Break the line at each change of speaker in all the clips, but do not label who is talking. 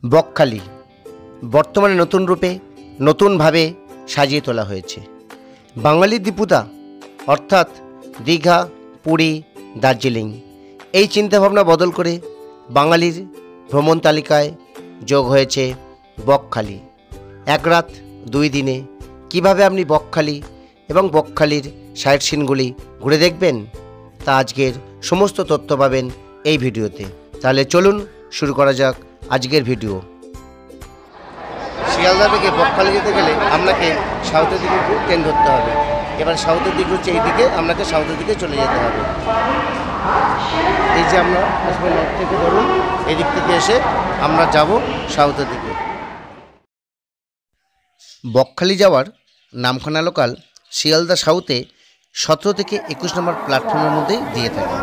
বকখালি বর্তমানে নতুন রূপে নতুনভাবে সাজিয়ে তোলা হয়েছে। বাঙালির দীপুতা অর্থাৎ দীঘা, পুরী, দার্জিলিং এই চিন্তাভাবনা বদল করে বাঙালির ভ্রমণ তালিকায় যোগ হয়েছে বকখালি। এক রাত 2 দিনে কিভাবে আপনি বকখালি এবং বকখালির সাইট সিনগুলি ঘুরে দেখবেন তা আজকের সমস্ত তথ্য পাবেন এই ভিডিওতে। তাহলে চলুন শুরু করা যাক আজকের ভিডিও। শিয়ালদা থেকে বকখালি যেতে গেলে আপনাকে সাউথের দিকে ট্রেন ধরতে হবে। এবার সাউথের দিক হচ্ছে এই দিকে, আপনাকে সাউথের দিকে চলে যেতে হবে। এই যে আমরা আসবে নর্থ থেকে ধরুন, এই দিক থেকে এসে আমরা যাব সাউথের দিকে। বকখালি যাওয়ার নামখানা লোকাল শিয়ালদা সাউথে 17 থেকে 21 নম্বর প্ল্যাটফর্মের মধ্যেই দিয়ে থাকে।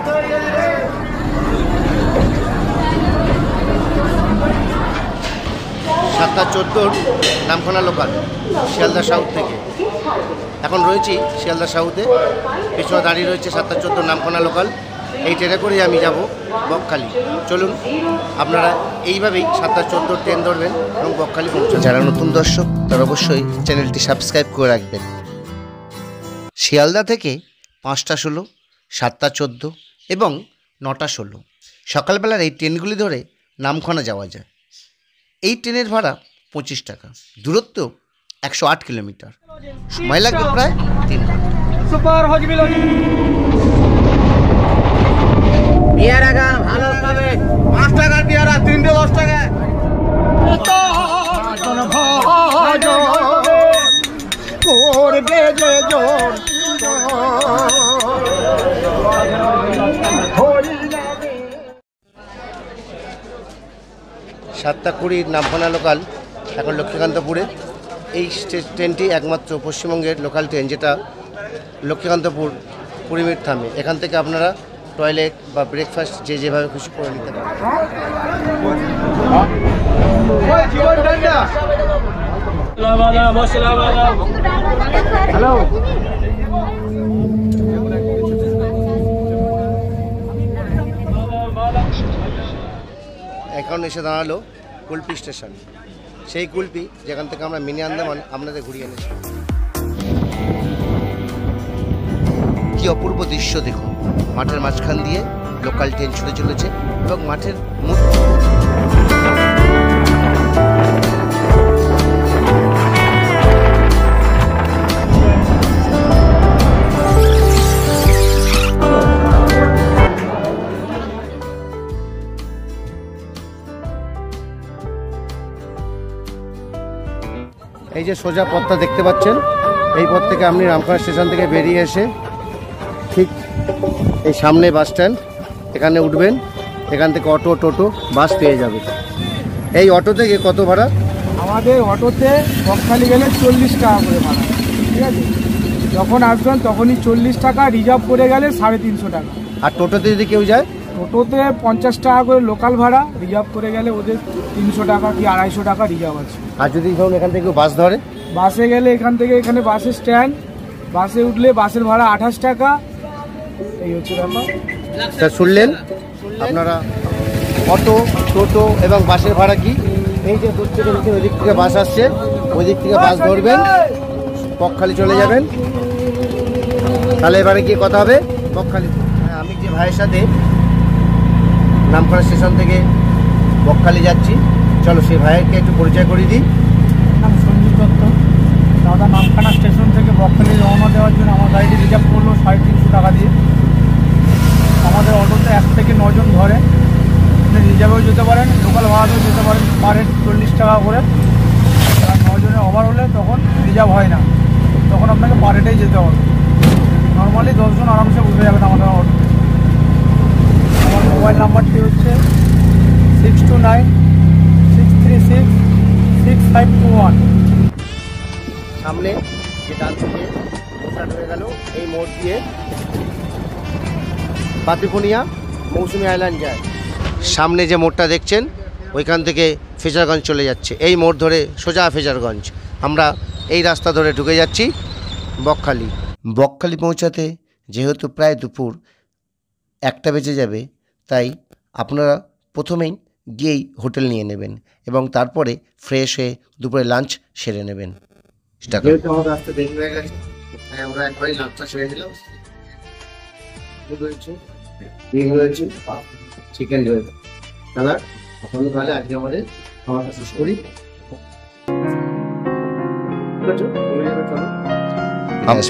7:14 নামখানা লোকাল শিয়ালদা সাউথ থেকে। এখন রয়েছি শিয়ালদা সাউথে, পেছনে দাঁড়িয়ে রয়েছে 7:14 নামখানা লোকাল। এই ট্রেনে করেই আমি যাব বকখালি। চলুন আপনারা এইভাবেই 7:14 ট্রেন ধরবেন এবং বকখালি পৌঁছাবেন। যারা নতুন দর্শক তারা অবশ্যই চ্যানেলটি সাবস্ক্রাইব করে রাখবেন। শিয়ালদা থেকে 5:16, 7:14 এবং 9:16 সকালবেলার এই ট্রেনগুলি ধরে নামখানা যাওয়া যায়। এই ট্রেনের ভাড়া 25 টাকা, দূরত্ব 108 কিলোমিটার, সময় লাগবে প্রায় 3 ঘন্টা।
সুপার হজবিল বিয়ারা গান ভালো পাবে। 5 টাকার বিয়ারা 310 টাকা। করবে যে জোর
7:20 নামখানা লোকাল এখন লক্ষ্মীকান্তপুরে। এই ট্রেনটি একমাত্র পশ্চিমবঙ্গের লোকাল ট্রেন যেটা লক্ষ্মীকান্তপুর 20 মিনিট থামে। এখান থেকে আপনারা টয়লেট বা ব্রেকফাস্ট যেভাবে খুশি করে নিতে পারেন।
হ্যালো,
এখন এসে দাঁড়ালো কুলপি স্টেশন, সেই কুলপি যেখান থেকে আমরা মিনি আন্দামান আপনাদের ঘুরিয়ে এনেছি। কি অপূর্ব দৃশ্য দেখুন, মাঠের মাঝখান দিয়ে লোকাল ট্রেন ছুটে চলেছে এবং মাঠের এই যে সোজা পথটা দেখতে পাচ্ছেন, এই পথ থেকে আপনি রামখানা স্টেশন থেকে বেরিয়ে এসে ঠিক এই সামনে বাস স্ট্যান্ড, এখানে উঠবেন। এখান থেকে অটো, টোটো, বাস পেয়ে যাবে। এই অটো থেকে কত ভাড়া?
আমাদের অটোতে বকখালি গেলে 40 টাকা করে ভাড়া, ঠিক আছে? যখন আসবেন তখনই 40 টাকা, রিজার্ভ করে গেলে 350 টাকা।
আর টোটোতে যদি কেউ যায়?
টোটোতে 50 টাকা করে লোকাল ভাড়া, রিজার্ভ করে গেলে ওদের 300 টাকা কি 250 টাকা রিজার্ভ আছে।
আর যদি ধরুন এখান থেকে বাস ধরে?
বাসে গেলে এখান থেকে এখানে বাসের স্ট্যান্ড, বাসে উঠলে বাসের ভাড়া 28 টাকা। এই হচ্ছে ব্যাপার।
তা শুনলেন আপনারা, অটো, টোটো এবং বাসের ভাড়া কি? এই যে দূর থেকে দেখুন, ওই দিক থেকে বাস আসছে, ওই দিক থেকে বাস ধরবেন, বকখালি চলে যাবেন। তাহলে এবারে গিয়ে কথা হবে বকখালি। আমি যে ভাইয়ের সাথে নামখানা স্টেশন থেকে বকখালি যাচ্ছি, চলো সেই ভাইকে একটু পরিচয় করিয়ে দিই।
নাম সঞ্জীব দত্ত। দাদা নামখানা স্টেশন থেকে বকখালি রওনা দেওয়ার জন্য আমার গাড়িটি রিজার্ভ করলো 350 টাকা দিয়ে। আমাদের অটোতে 1 থেকে 9 জন ধরে, আপনি রিজার্ভেও যেতে পারেন, লোকাল ভাড়াতেও যেতে পারেন, পার হেড 40 টাকা করে। আর 9 জনের ওভার হলে তখন রিজার্ভ হয় না, তখন আপনাকে পার হেডেই যেতে হবে। নর্মালি 10 জন আরামসে উঠে যাবেন আমাদের অটোতে। আমার মোবাইল নাম্বারটি হচ্ছে 6296366521।
সামনে যে ডান থেকে স্টার্ট হয়ে গেল, এই মোড় দিয়ে বাতিকুনিয়া মৌসুমী আইল্যান্ড যায়। সামনে যে মোড়টা দেখছেন ওইখান থেকে ফেজারগঞ্জ চলে যাচ্ছে। এই মোড় ধরে সোজা ফেজারগঞ্জ। আমরা এই রাস্তা ধরে ঢুকে যাচ্ছি বকখালি। বকখালি পৌঁছাতে যেহেতু প্রায় দুপুর 1টা বেজে যাবে, তাই আপনারা প্রথমেই গিয়েই হোটেল নিয়ে নেবেন এবং তারপরে ফ্রেশ হয়ে দুপুরে লাঞ্চ সেরে নেবেন। যেহেতু আমাদের আসতে দেরি হয়ে গেছে, আমরা একবারই লাঞ্চটা সেরে নিলাম। রয়েছে ডিম রয়েছে, চিকেন রয়েছে। দাদা এখন তাহলে আজকে আমাদের খাওয়াটা শেষ করি।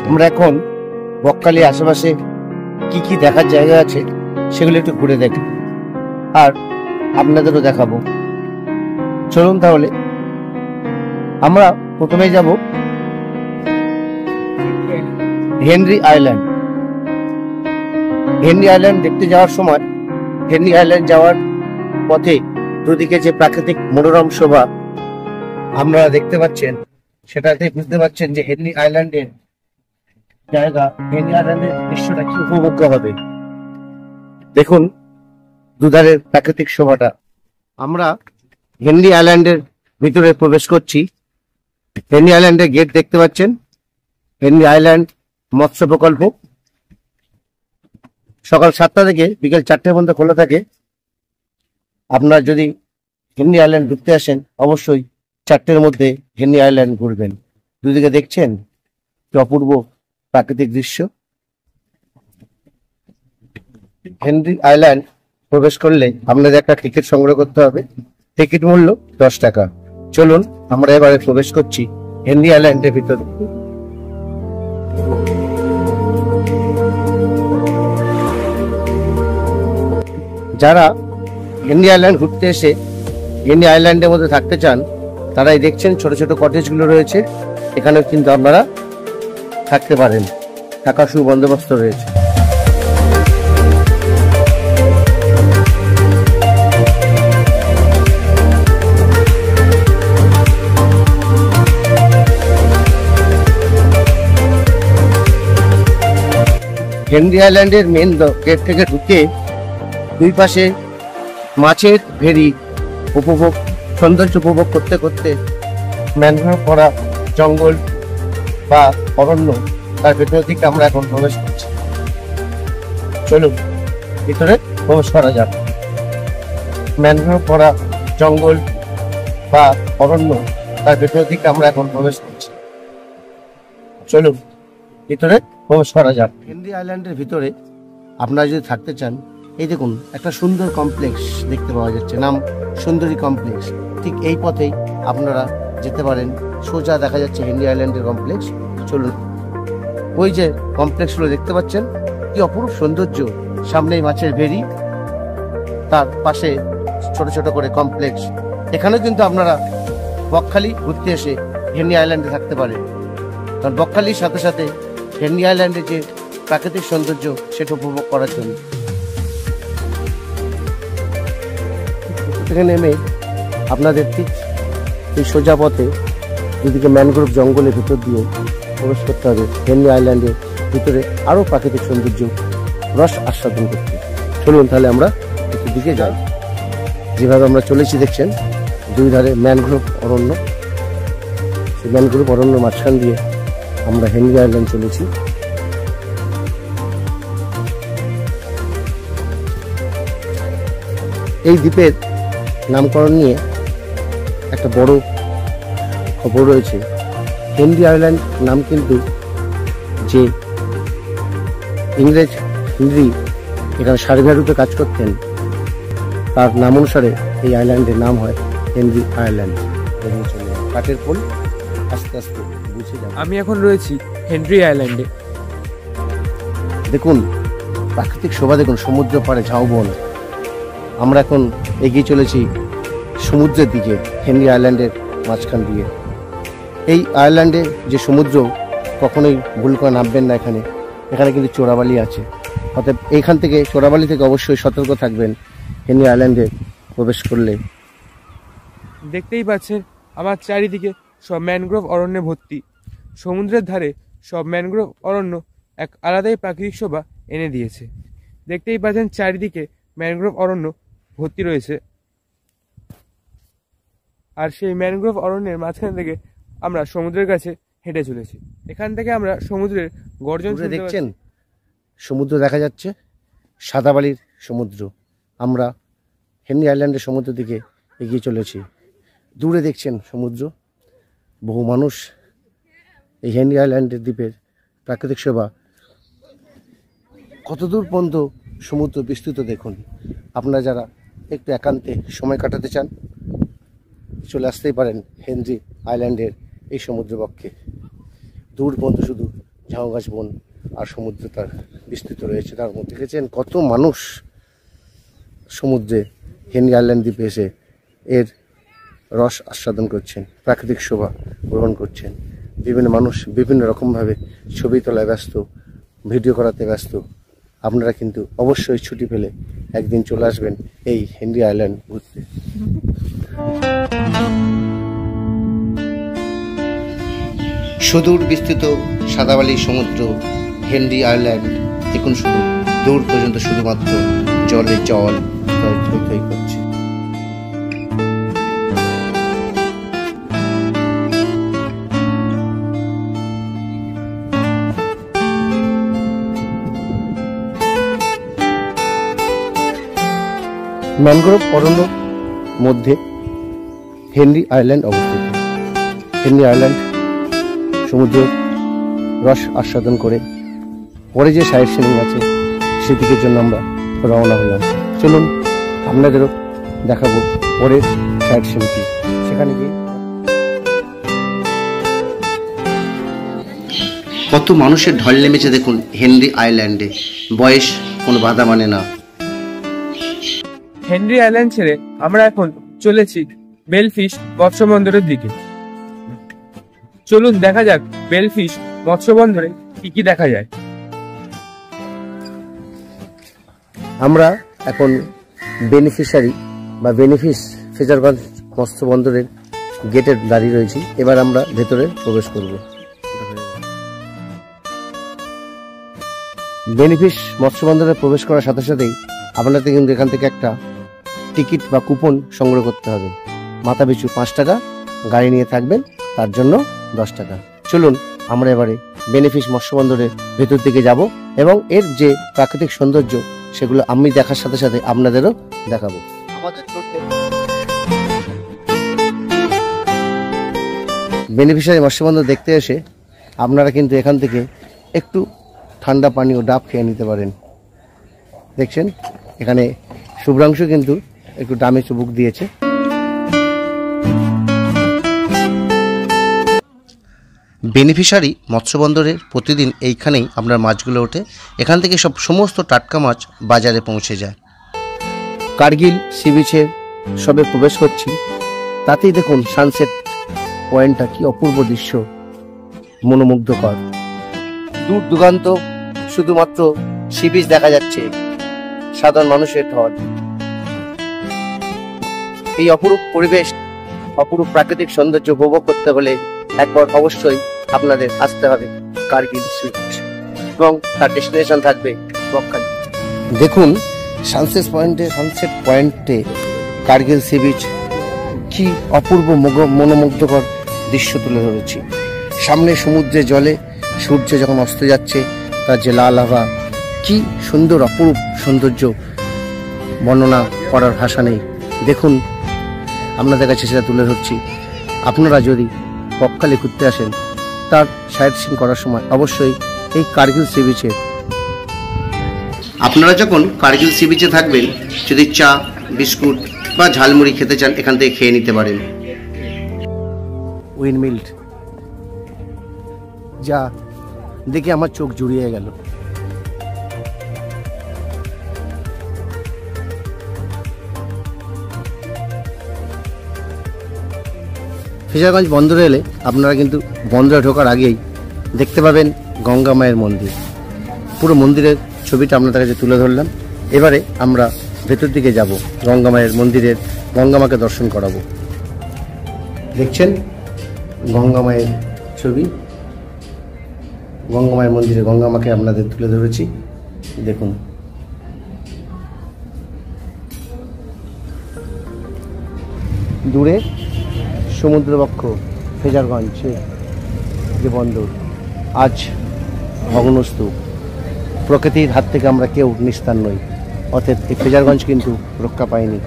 আমরা এখন বকখালি আশেপাশে কি কি দেখার জায়গা আছে সেগুলো একটু ঘুরে দেখি আর আপনাদেরও দেখাবো। চলুন তাহলে আমরা প্রথমেই যাব হেনরি আইল্যান্ড। হেনরি আইল্যান্ড দেখতে যাওয়ার সময় হেনরি আইল্যান্ড যাওয়ার পথে দুদিকে যে প্রাকৃতিক মনোরম শোভা আপনারা দেখতে পাচ্ছেন, সেটাতে বুঝতে পারছেন যে হেনরি আইল্যান্ডের জায়গা, হেনরি আইল্যান্ডের দৃশ্যটা কি উপভোগ্য হবে। দেখুন দুধারের প্রাকৃতিক শোভাটা। আমরা হেনরি আইল্যান্ডের ভিতরে প্রবেশ করছি। হেনরি আইল্যান্ডের গেট দেখতে পাচ্ছেন। হেনরি আইল্যান্ড মৎস্য প্রকল্প সকাল 7টা থেকে বিকেল 4টে পর্যন্ত খোলা থাকে। আপনারা যদি হেনরি আইল্যান্ড ঘুরতে আসেন অবশ্যই 4টের মধ্যে হেনরি আইল্যান্ড ঘুরবেন। দুদিকে দেখছেন কি অপূর্ব প্রাকৃতিক দৃশ্য। হেনরি আইল্যান্ড প্রবেশ করলে আপনাদের একটা টিকিট সংগ্রহ করতে হবে। টিকিট মূল্য 10 টাকা। চলুন আমরা এবারে প্রবেশ করছি হেনরি আইল্যান্ডের ভিতরে। যারা হেনরি আইল্যান্ড ঘুরতে এসে হেনরি আইল্যান্ডের মধ্যে থাকতে চান তারাই দেখছেন ছোট ছোট কটেজগুলো রয়েছে। এখানেও কিন্তু আপনারা থাকতে পারেন, থাকার সুবন্দোবস্ত রয়েছে। হেনরি আইল্যান্ডের মেন গেট থেকে ঢুকে দুই পাশে মাছের ভেরি উপভোগ, সৌন্দর্য উপভোগ করতে করতে ম্যানগ্রোভ করা জঙ্গল বা অরণ্য, তার ভেতর দিকে আমরা এখন প্রবেশ করছি। চলুন ভিতরে প্রবেশ করা যাক। ম্যানগ্রোভ করা জঙ্গল বা অরণ্য, তার ভেতর দিকে আমরা এখন প্রবেশ করছি। চলুন ভিতরে প্রবেশ করা যাক। হেনরি আইল্যান্ডের ভিতরে আপনারা যদি থাকতে চান, এই দেখুন একটা সুন্দর কমপ্লেক্স দেখতে পাওয়া যাচ্ছে, নাম সুন্দরী কমপ্লেক্স। ঠিক এই পথেই আপনারা যেতে পারেন। সোজা দেখা যাচ্ছে হেনরি আইল্যান্ডের কমপ্লেক্স। চলুন, ওই যে কমপ্লেক্সগুলো দেখতে পাচ্ছেন, কি অপরূপ সৌন্দর্য। সামনেই মাছের ভেরি, তার পাশে ছোট ছোট করে কমপ্লেক্স। এখানেও কিন্তু আপনারা বকখালি ঘুরতে এসে হেনরি আইল্যান্ডে থাকতে পারেন, কারণ বকখালির সাথে সাথে হেনরি আইল্যান্ডের যে প্রাকৃতিক সৌন্দর্য সেটা উপভোগ করার জন্য। এখানে নেমে আপনাদের ঠিক এই সোজা পথে দুদিকে ম্যানগ্রোভ জঙ্গলের ভিতর দিয়ে প্রবেশ করতে হবে হেনরি আইল্যান্ডের ভিতরে আরও প্রাকৃতিক সৌন্দর্য রস আস্বাদন করতে। চলুন তাহলে আমরা একটু দিকে যাই। যেভাবে আমরা চলেছি দেখছেন দুই ধারে ম্যানগ্রোভ অরণ্য, সেই ম্যানগ্রোভ অরণ্য মাঝখান দিয়ে আমরা হেনরি আইল্যান্ড চলেছি। এই দ্বীপের নামকরণ নিয়ে একটা বড় খবর রয়েছে। হেনরি আইল্যান্ড নাম কিন্তু যে ইংরেজ হেনরি এখানে সার্ভেয়ার রূপে কাজ করতেন, তার নাম অনুসারে এই আইল্যান্ডের নাম হয় হেনরি আইল্যান্ড। কাঠের পোল আস্তে আস্তে বুঝে যাবে।
আমি এখন রয়েছি হেনরি আইল্যান্ডে।
দেখুন প্রাকৃতিক শোভা, দেখুন সমুদ্র পাড়ে ঝাউবন। আমরা এখন এগিয়ে চলেছি সমুদ্রের দিকে, হেনরি আইল্যান্ডের মাঝখান দিয়ে। এই আইল্যান্ডে যে সমুদ্র, কখনোই ভুল করে নামবেন না। এখানে এখানে কিন্তু চোরাবালি আছে, অর্থাৎ এইখান থেকে চোরাবালি থেকে অবশ্যই সতর্ক থাকবেন হেনরি আইল্যান্ডে প্রবেশ করলে।
দেখতেই পাচ্ছেন আমার চারিদিকে সব ম্যানগ্রোভ অরণ্যে ভর্তি। সমুদ্রের ধারে সব ম্যানগ্রোভ অরণ্য এক আলাদাই প্রাকৃতিক শোভা এনে দিয়েছে। দেখতেই পাচ্ছেন চারিদিকে ম্যানগ্রোভ অরণ্য ভর্তি রয়েছে। আর সেই ম্যানগ্রোভ অরণ্যের মাঝখান থেকে আমরা সমুদ্রের কাছে হেঁটে চলেছি। এখান থেকে আমরা সমুদ্রের গর্জন
দেখছেন, সমুদ্র দেখা যাচ্ছে, সাদা বালির সমুদ্র। আমরা হেনরি আইল্যান্ডের সমুদ্রের দিকে এগিয়ে চলেছি। দূরে দেখছেন সমুদ্র, বহু মানুষ এই হেনরি আইল্যান্ডের দ্বীপের প্রাকৃতিক শোভা কতদূর পর্যন্ত সমুদ্র বিস্তৃত দেখুন। আপনারা যারা একটু একান্তে সময় কাটাতে চান চলে আসতেই পারেন হেনরি আইল্যান্ডের এই সমুদ্রবক্ষে। দূর পর্যন্ত শুধু ঝাউ গাছ বন আর সমুদ্র তার বিস্তৃত রয়েছে। তার মধ্যে দেখেছেন কত মানুষ সমুদ্রে হেনরি আইল্যান্ড দ্বীপে এসে এর রস আস্বাদন করছেন, প্রাকৃতিক শোভা গ্রহণ করছেন। বিভিন্ন মানুষ বিভিন্ন রকমভাবে ছবি তোলায় ব্যস্ত, ভিডিও করাতে ব্যস্ত। আপনারা কিন্তু অবশ্যই ছুটি পেলে একদিন চলে আসবেন এই হেনরি আইল্যান্ড ঘুরতে। সুদূর বিস্তৃত সাদাবালি সমুদ্র হেনরি আইল্যান্ড, দেখুন শুধু দূর পর্যন্ত শুধুমাত্র জলে জল থই থই করছে। ম্যানগ্রোভ অরণ্য মধ্যে হেনরি আইল্যান্ড অবস্থিত। হেনরি আইল্যান্ড সমুদ্র রস আস্বাদন করে পরে যে সাইড সিনিং আছে সেদিকের জন্য আমরা রওনা হলাম। চলুন আপনাদেরও দেখাবো পরের সাইড সিনিং কি। সেখানে গিয়ে কত মানুষের ঢল নেমেছে দেখুন হেনরি আইল্যান্ডে। বয়স কোনো বাধা মানে না।
হেনরি আইল্যান্ড ছেড়ে আমরা এখন চলেছি বেলফিশ মৎস্য বন্দরের দিকে। চলুন দেখা যাক বেলফিশ মৎস্য বন্দরে কি কি দেখা যায়।
আমরা এখন বেনিফিশিয়ারি বা বেনিফিস ফিশারগঞ্জ মৎস্য বন্দরের গেটে দাঁড়িয়ে রয়েছি। এবার আমরা ভেতরে প্রবেশ করব। বেনিফিস মৎস্য বন্দরে প্রবেশ করার সাথে সাথেই আপনাদের কিন্তু এখান থেকে একটা টিকিট বা কুপন সংগ্রহ করতে হবে। মাথা পিছু 5 টাকা, গাড়ি নিয়ে থাকবেন তার জন্য 10 টাকা। চলুন আমরা এবারে বেনিফিস মৎস্য বন্দরের ভেতর দিকে যাব এবং এর যে প্রাকৃতিক সৌন্দর্য সেগুলো আমি দেখার সাথে সাথে আপনাদেরও দেখাবো। বেনিফিশিয়ারি মৎস্য বন্দর দেখতে এসে আপনারা কিন্তু এখান থেকে একটু ঠান্ডা পানি ও ডাব খেয়ে নিতে পারেন। দেখছেন এখানে শুভ্রাংশু কিন্তু একটু ডামে চুবুক দিয়েছে। বেনিফিশিয়ারি মৎস্য বন্দরের প্রতিদিন এইখানেই আপনার মাছগুলো ওঠে। এখান থেকে সমস্ত টাটকা মাছ বাজারে পৌঁছে যায়। কার্গিল সি বিচে সবে প্রবেশ করছি, তাতেই দেখুন সানসেট পয়েন্টটা কি অপূর্ব দৃশ্য, মনোমুগ্ধকর। দূর দূরান্ত শুধুমাত্র সি বিচ দেখা যাচ্ছে, সাধারণ মানুষের ঢল। এই অপরূপ পরিবেশ, অপরূপ প্রাকৃতিক সৌন্দর্য উপভোগ করতে হলে একবার অবশ্যই আপনাদের আসতে হবে কার্গিল সি বিচ এবং তার ডেস্টিনেশন থাকবে বকখালি। দেখুন সানসেট পয়েন্টে কার্গিল সি বিচ কি অপূর্ব মনোমুগ্ধকর দৃশ্য তুলে ধরেছি। সামনে সমুদ্রে জলে সূর্য যখন অস্ত যাচ্ছে তার যে লাল আভা, কি সুন্দর অপরূপ সৌন্দর্য, বর্ণনা করার ভাষা নেই। দেখুন আপনাদের কাছে সেটা তুলে ধরছি। আপনারা যদি বকখালি ঘুরতে আসেন তার সাইট সিন করার সময় অবশ্যই এই কার্গিল সি বিচে আপনারা যখন কার্গিল সি বিচে থাকবেন, যদি চা বিস্কুট বা ঝালমুড়ি খেতে চান এখান থেকে খেয়ে নিতে পারেন। উইন্ডমিল যা দেখে আমার চোখ জুড়িয়ে গেল। ফিশারগঞ্জ বন্দরে এলে আপনারা কিন্তু বন্দরে ঢোকার আগেই দেখতে পাবেন গঙ্গা মায়ের মন্দির। পুরো মন্দিরের ছবিটা আপনাদের কাছে তুলে ধরলাম। এবারে আমরা ভেতর দিকে যাব, গঙ্গা মায়ের মন্দিরের গঙ্গা মাকে দর্শন করাবো। দেখছেন গঙ্গা মায়ের ছবি, গঙ্গা মায়ের মন্দিরে গঙ্গা মাকে আপনাদের তুলে ধরেছি। দেখুন দূরে সমুদ্রবক্ষ ফিশারগঞ্জ যে বন্দর আজ ভগ্নস্তূপ। প্রকৃতির হাত থেকে আমরা কেউ নিস্তার নই, অতএব এই ফিশারগঞ্জ কিন্তু রক্ষা পায়নি।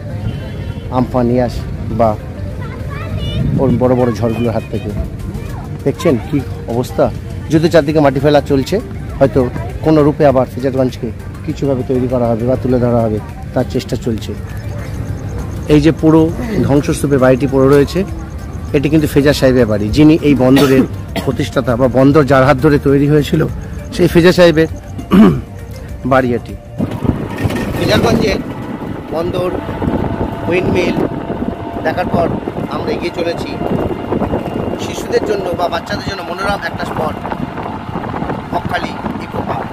আমফান ইয়াস বা ওর বড় বড় ঝড়গুলোর হাত থেকে। দেখছেন কি অবস্থা, যদি চারদিকে মাটি ফেলা চলছে, হয়তো কোনো রূপে আবার ফ্রেজারগঞ্জকে কিছুভাবে তৈরি করা হবে বা তুলে ধরা হবে, তার চেষ্টা চলছে। এই যে পুরো ধ্বংসস্তূপের বাড়িটি পড়ে রয়েছে, এটি কিন্তু ফেজার সাহেবের বাড়ি, যিনি এই বন্দরের প্রতিষ্ঠাতা বা বন্দর যার হাত ধরে তৈরি হয়েছিল সেই ফেজার সাহেবের বাড়ি এটি। ফেজারগঞ্জের বন্দর, উইন্ডমিল দেখার পর আমরা এগিয়ে চলেছি শিশুদের জন্য বা বাচ্চাদের জন্য মনোরম একটা spot, Bakkhali eco park.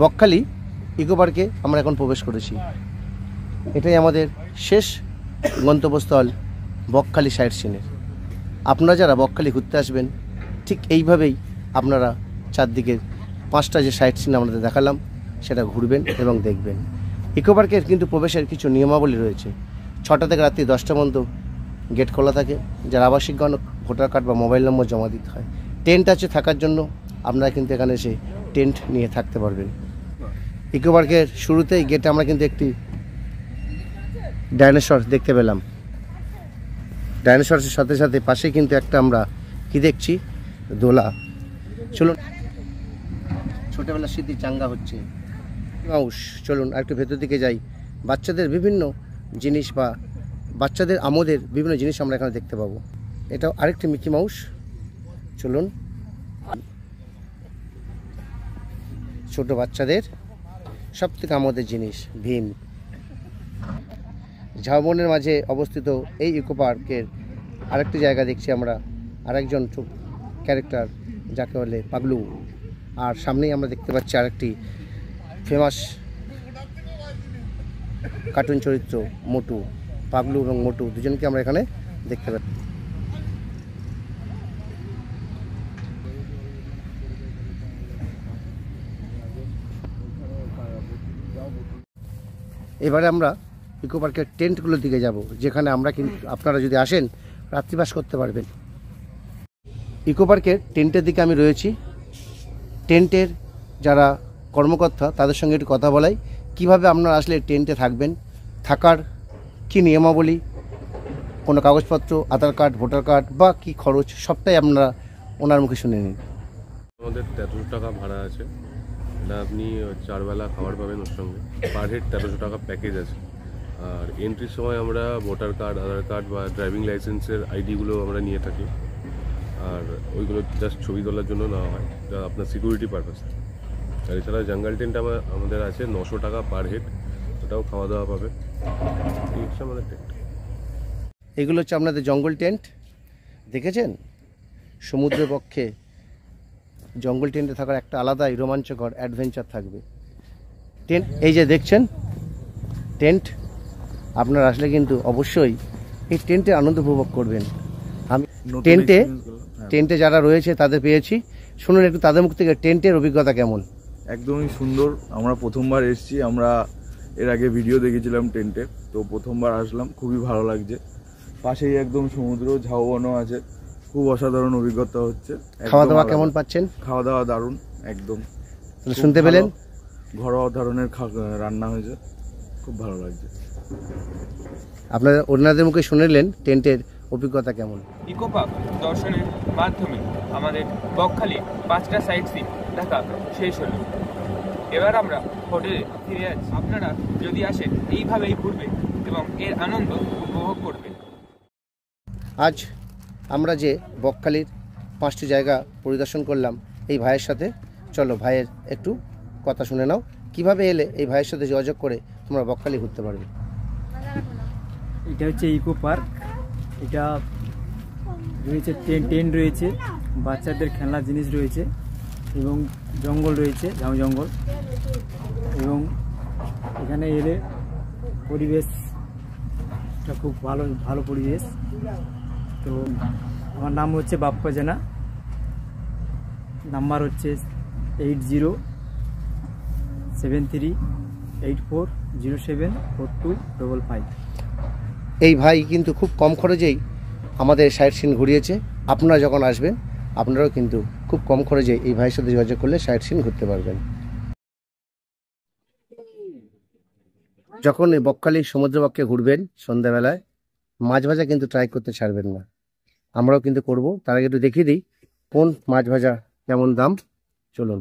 Bakkhali eco পার্কে আমরা এখন প্রবেশ করেছি। এটাই আমাদের শেষ গন্তব্যস্থল বকখালি সাইট সিনের। আপনারা যারা বকখালি ঘুরতে আসবেন, ঠিক এইভাবেই আপনারা চারদিকে 5টা যে সাইট সিন আমাদের দেখালাম সেটা ঘুরবেন এবং দেখবেন। ইকো পার্কের কিন্তু প্রবেশের কিছু নিয়মাবলী রয়েছে। 6টা থেকে রাত্রি 10টা পর্যন্ত গেট খোলা থাকে। যারা আবাসিকগণ ভোটার কার্ড বা মোবাইল নম্বর জমা দিতে হয়। টেন্ট আছে থাকার জন্য, আপনারা কিন্তু এখানে এসে টেন্ট নিয়ে থাকতে পারবেন। ইকো পার্কের শুরুতেই গেটে আমরা কিন্তু একটি ডাইনোসর দেখতে পেলাম। ডাইনোসরের সাথে সাথে পাশে কিন্তু একটা আমরা কি দেখছি, দোলা। চলুন, ছোটবেলার স্মৃতি চাঙ্গা হচ্ছে। মাউস, চলুন আর একটু ভেতর দিকে যাই। বাচ্চাদের বিভিন্ন জিনিস বা বাচ্চাদের আমোদের বিভিন্ন জিনিস আমরা এখানে দেখতে পাবো। এটাও আরেকটি মিকি মাউস। চলুন, ছোট বাচ্চাদের সব থেকে আমোদের জিনিস ভীম। ঝাউবনের মাঝে অবস্থিত এই ইকো পার্কের আরেকটি জায়গা দেখছি আমরা, আরেকজন ক্যারেক্টার যাকে বলে পাগলু। আর সামনেই আমরা দেখতে পাচ্ছি আরেকটি ফেমাস কার্টুন চরিত্র মোটু। পাগলু এবং মোটু দুজনকে আমরা এখানে দেখতে পাচ্ছি। এবারে আমরা ইকো পার্কের টেন্টগুলোর দিকে যাব, যেখানে আমরা কিন্তু আপনারা যদি আসেন রাত্রিবাস করতে পারবেন। ইকো পার্কের টেন্টের দিকে আমি রয়েছি। টেন্টের যারা কর্মকর্তা তাদের সঙ্গে একটু কথা বলাই, কিভাবে আপনারা আসলে টেন্টে থাকবেন, থাকার কি নিয়মাবলী, কোনো কাগজপত্র, আধার কার্ড, ভোটার কার্ড বা কি খরচ, সবটাই আপনারা ওনার মুখে শুনে নিন।
আমাদের 1300 টাকা ভাড়া আছে। এটা আপনি 4 বেলা খাবার পাবেন ওর সঙ্গে। পার হেড 1300 টাকা প্যাকেজ আছে। আর এন্ট্রির সময় আমরা ভোটার কার্ড, আধার কার্ড বা ড্রাইভিং লাইসেন্সের আইডিগুলো আমরা নিয়ে থাকি। আর ওইগুলো জাস্ট ছবি তোলার জন্য নেওয়া হয়, যা আপনার সিকিউরিটি পারপাস। আর এছাড়া জঙ্গল টেন্ট আমাদের আছে 900 টাকা পার হেড, ওটাও খাওয়া দাওয়া পাবে। এই হচ্ছে আমাদের টেন্ট।
এগুলো হচ্ছে আপনাদের জঙ্গল টেন্ট। দেখেছেন, সমুদ্রের পক্ষে জঙ্গল টেন্টে থাকার একটা আলাদাই রোমাঞ্চকর অ্যাডভেঞ্চার থাকবে। টেন্ট এই যে দেখছেন টেন্ট, আপনারা আসলে কিন্তু অবশ্যই এই টেন্টে আনন্দ উপভোগ করবেন। আমি টেন্টে যারা রয়েছে তাদের পেয়েছি, শুনুন একটু তাদের মুখ থেকে টেন্টের অভিজ্ঞতা কেমন।
একদমই সুন্দর। আমরা প্রথমবার এসেছি, আমরা এর আগে ভিডিও দেখেছিলাম টেন্টে, তো প্রথমবার আসলাম, খুবই ভালো লাগছে। পাশেই একদম সমুদ্র, ঝাউবনও আছে, খুব অসাধারণ অভিজ্ঞতা হচ্ছে।
খাওয়া দাওয়া কেমন পাচ্ছেন?
খাওয়া দাওয়া দারুণ, একদম
শুনতে পেলেন,
ঘরোয়া ধরনের রান্না হয়েছে, খুব ভালো লাগছে।
আপনারা ওনাদের মুখে শুনলেন টেন্টের অভিজ্ঞতা কেমন।
ইকো পার্ক দর্শনের মাধ্যমে আমাদের বকখালি 5টা সাইট সিন দেখা শেষ হলো। এবার আমরা হোটেলে ফিরে যাচ্ছি। আপনারা যদি আসেন এইভাবেই ঘুরবেন এবং এর আনন্দ উপভোগ করবেন।
আজ আমরা যে বকখালির 5টি জায়গা পরিদর্শন করলাম এই ভাইয়ের সাথে, চলো ভাইয়ের একটু কথা শুনে নাও, কিভাবে এলে এই ভাইয়ের সাথে যোগাযোগ করে তোমরা বকখালি ঘুরতে পারবে।
এটা হচ্ছে ইকো পার্ক। এটা রয়েছে টেন্ট রয়েছে, বাচ্চাদের খেলনার জিনিস রয়েছে এবং জঙ্গল রয়েছে, ঝাউ জঙ্গল। এবং এখানে এলে পরিবেশটা খুব ভালো পরিবেশ। তো আমার নাম হচ্ছে বাপ্পা জেনা, নাম্বার হচ্ছে 807384074255।
এই ভাই কিন্তু খুব কম খরচেই আমাদের সাইট সিন ঘুরিয়েছে। আপনারা যখন আসবেন আপনারাও কিন্তু খুব কম খরচে এই ভাইয়ের সাথে যোগাযোগ করলে সাইট সিন ঘুরতে পারবেন। যখন এই বকখালি সমুদ্রবক্ষে ঘুরবেন সন্ধ্যাবেলায়, মাছ ভাজা কিন্তু ট্রাই করতে ছাড়বেন না। আমরাও কিন্তু করব। তার আগে একটু দেখিয়ে দিই কোন মাছ ভাজা কেমন দাম। চলুন,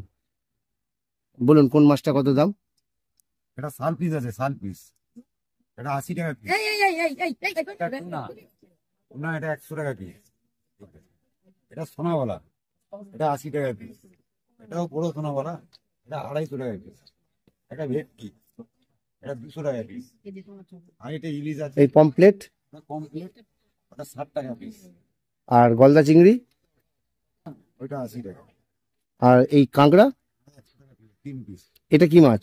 বলুন কোন মাছটা কত দাম।
এটা শাল পিস আছে, শাল পিস। এটা 80 টাকা পিস। না, এটা 100 টাকা পিস। এটা সোনাওয়ালা, এটা 80 টাকা পিস। এটাও বড় সোনাওয়ালা, এটা 250 টাকা পিস। এটা ভেটকি, এটা 200 টাকা পিস। আর এটা ইলিশ আছে,
এই পমপ্লেট
কমপ্লিট, ওটা 60 টাকা পিস।
আর গলদা চিংড়ি
ওইটা 80 টাকা।
আর এই কাঁকড়া
3 পিস।
এটা কি মাছ?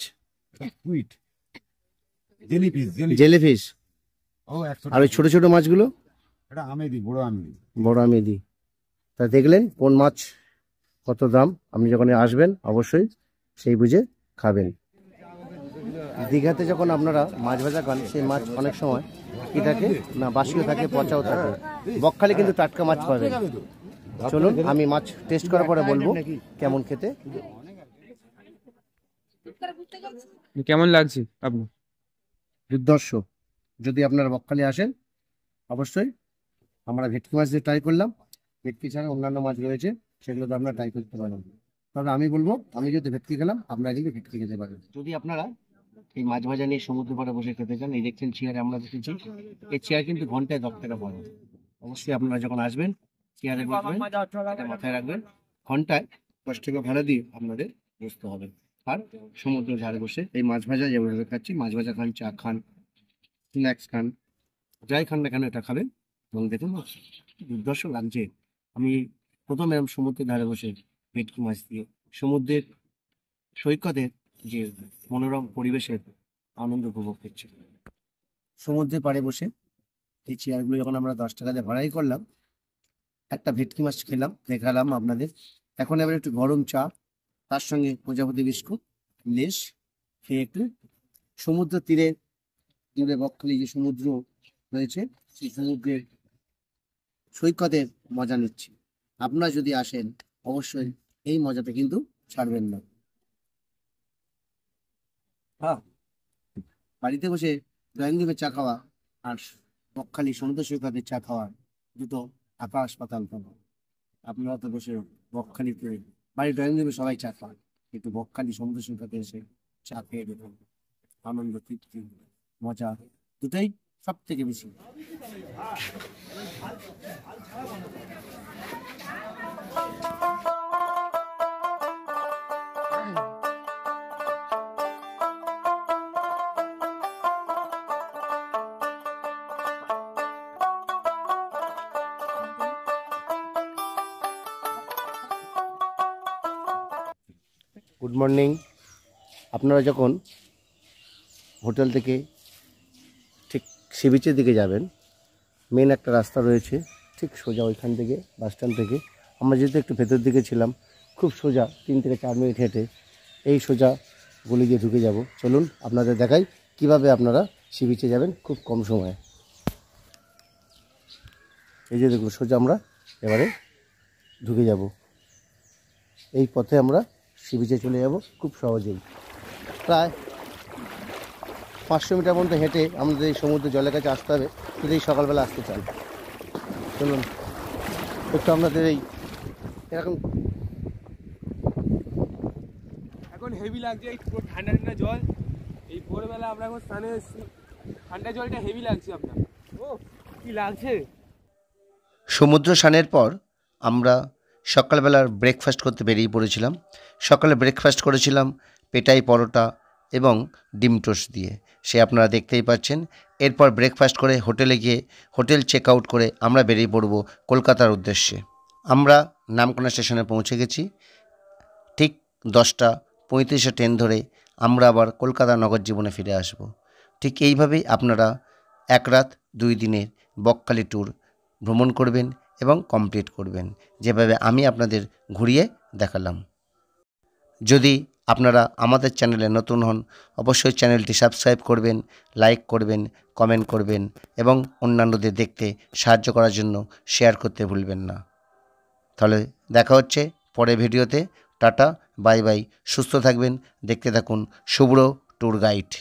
এটা সুইট জেলি পিস,
জেলিফিশ।
ও 100
আর ওই ছোট ছোট মাছগুলো?
এটা আমেদি, বড় আমেদি।
বড় আমেদি। তা দেখলেন কোন মাছ কত দাম। আপনি যখন আসবেন অবশ্যই সেই বুঝে খাবেন। দীঘাতে যখন আপনারা মাছ ভাজা খান, সেই মাছ অনেক সময় কি থাকে না, বাসিও থাকে, পচাও থাকে। বকখালি কিন্তু টাটকা মাছ পাবেন। চলুন, আমি মাছ টেস্ট করার পরে বলবো কেমন খেতে।
কেমন লাগছে আপনার?
দুর্ধর্ষ। যদি আপনারা বকখালি আসেন অবশ্যই। আমরা ভেটকি মাছ দিয়ে ট্রাই করলাম, ভেটকি ছাড়া অন্যান্য মাছ রয়েছে, সেগুলো তো আপনারা ট্রাই করতে পারেন। তবে আমি বলবো, আমি যদি ভেটকি খেলাম, আপনারা কিন্তু ভেটকি খেতে পারেন। যদি আপনারা এই মাছ ভাজা নিয়ে সমুদ্র পাড়ে বসে খেতে চান, এই দেখছেন চেয়ারে আমরা দেখেছি, এই চেয়ার কিন্তু ঘন্টায় 10 টাকা পড়ে। অবশ্যই আপনারা যখন আসবেন চেয়ারে বসবেন, এটা মাথায় রাখবেন, ঘন্টায় 10 টাকা ভাড়া দিয়ে আপনাদের বসতে হবে। আর সমুদ্র ধারে বসে এই মাছ ভাজা যেভাবে খাচ্ছি, মাছ ভাজা খান, চা খান, স্ন্যাক্স খান, যাই খান না কেন এটা খাবেন। এবং দেখুন দুর্ধর্ষ লাগছে। আমি প্রথমে সমুদ্রের ধারে বসে ভেটকি মাছ দিয়ে সমুদ্রের সৈকতের যে মনোরম পরিবেশের আনন্দ উপভোগ করছি। সমুদ্রের পাড়ে বসে এই চেয়ারগুলো যখন আমরা 10 টাকা দিয়ে ভাড়াই করলাম, একটা ভেটকি মাছ খেলাম, দেখালাম আপনাদের। এখন এবার একটু গরম চা, তার সঙ্গে প্রজাপতি বিস্কুট, লেস খেয়ে একটু সমুদ্র তীরে বকখালি যে সমুদ্র রয়েছে, সেই সমুদ্রের সৈকতের মজা নিচ্ছি। আপনারা যদি আসেন অবশ্যই এই মজাটা কিন্তু ছাড়বেন না। হ্যাঁ, বাড়িতে বসে ড্রয়িং রুমে চা খাওয়া আর বকখালি সমুদ্র সৈকতের চা খাওয়া দুটো আকাশ পাতাল পাবো। আপনারা তো বসে বকখালিতে বাড়ির ড্রয়িং রুমে সবাই চা খান, কিন্তু বকখালি সমুদ্র সৈকতে এসে চা খেয়ে দেখুন, আনন্দ, তৃপ্তি, মজা দুটাই সব থেকে বেশি। Good morning. আপনারা যখন হোটেল থেকে ঠিক সি বিচের দিকে যাবেন, মেন একটা রাস্তা রয়েছে ঠিক সোজা ওইখান থেকে, বাস স্ট্যান্ড থেকে। আমরা যেহেতু একটু ভেতর দিকে ছিলাম, খুব সোজা 3 থেকে 4 মিনিট হেঁটে এই সোজা গলি দিয়ে ঢুকে যাব। চলুন আপনাদের দেখাই কিভাবে আপনারা সি বিচে যাবেন খুব কম সময়ে। এই যে দেখুন, সোজা আমরা এবারে ঢুকে যাব। এই পথে আমরা সি বিচে চলে যাব খুব সহজেই। প্রায় 500 মিটার পর্যন্ত হেঁটে আমাদের এই সমুদ্র জলের কাছে আসতে হবে, যদি এই সকালবেলা আসতে চান। চলুন একটু আপনাদের এই এরকম
এখন হেভি লাগছে, এই পুরো ঠান্ডা ঠান্ডা জল। এই ভোরবেলা আমরা এখন স্নানে এসেছি, ঠান্ডা জলটা হেভি লাগছে আপনার। ও কি লাগছে।
সমুদ্র স্নানের পর আমরা সকালবেলার ব্রেকফাস্ট করতে বেরিয়ে পড়েছিলাম। সকালে ব্রেকফাস্ট করেছিলাম পেটাই পরোটা এবং ডিম টোস্ট দিয়ে, সে আপনারা দেখতেই পাচ্ছেন। এরপর ব্রেকফাস্ট করে হোটেলে গিয়ে হোটেল চেক আউট করে আমরা বেরিয়ে পড়ব কলকাতার উদ্দেশ্যে। আমরা নামখানা স্টেশনে পৌঁছে গেছি। ঠিক 10:35 ট্রেন ধরে আমরা আবার কলকাতা নগর জীবনে ফিরে আসব। ঠিক এইভাবেই আপনারা 1 রাত 2 দিনের বকখালি ট্যুর ভ্রমণ করবেন এবং কমপ্লিট করবেন, যেভাবে আমি আপনাদের ঘুরিয়ে দেখালাম। যদি আপনারা আমাদের চ্যানেলে নতুন হন, অবশ্যই চ্যানেলটি সাবস্ক্রাইব করবেন, লাইক করবেন, কমেন্ট করবেন এবং অন্যান্যদের দেখতে সাহায্য করার জন্য শেয়ার করতে ভুলবেন না। তাহলে দেখা হচ্ছে পরের ভিডিওতে। টাটা, বাই বাই, সুস্থ থাকবেন, দেখতে থাকুন শুভ্র ট্যুর গাইড।